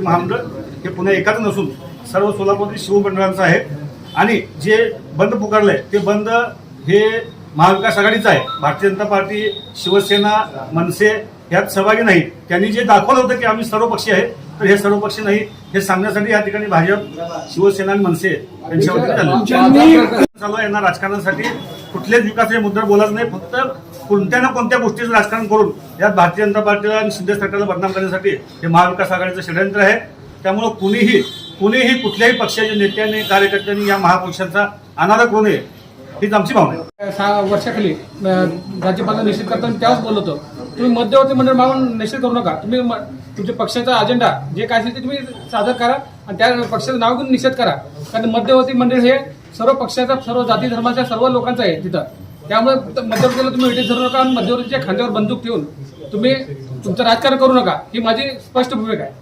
महामंडळ हे पुन्हा एकाच नसून सर्व सोलापूर शिवमंडळांचं आहे आणि जे बंद पुकारलंय ते बंद हे महाविकास आघाडीचं आहे. भारतीय जनता पार्टी, शिवसेना, मनसे यात सहभागी नाही. त्यांनी जे दाखवलं होतं की आम्ही सर्वपक्षीय आहे, तर हे सर्वपक्षीय नाही हे सांगण्यासाठी या ठिकाणी भाजप, शिवसेना आणि मनसे यांच्यावरती चालू आहे. यांना राजकारणासाठी कुठल्याच विकासाच्या मुद्द्यावर बोलायचं नाही. फक्त कोणत्या ना कोणत्या गोष्टीचं राजकारण करून यात भारतीय जनता पार्टीला आणि शिंदे सरकारला बदनाम करण्यासाठी हे महाविकास आघाडीचं षडयंत्र आहे. त्यामुळे कुणीही कुठल्याही पक्षाच्या नेत्यांनी, कार्यकर्त्यांनी या महापुरुषांचा अनादर करू नये हीच आमची भावना आहे. 6 वर्षाखाली राज्यपालांना निषेध करताना त्याच बोलत होतो, तुम्ही मध्यवर्ती मंडळ मागून निषेध करू नका. तुम्ही तुमच्या पक्षाचा अजेंडा जे काय असेल ते तुम्ही सादर करा आणि त्या पक्षाचं नाव घेऊन निषेध करा. कारण मध्यवर्ती मंडळ हे सर्व पक्षाचा, सर्व जाती धर्माच्या सर्व लोकांचं आहे तिथं. त्यामुळे मध्यवर्तीला तुम्ही विटेत धरू नका आणि मध्यवर्तीच्या खांद्यावर बंदूक ठेवून तुम्ही तुमचं राजकारण करू नका ही माझी स्पष्ट भूमिका आहे.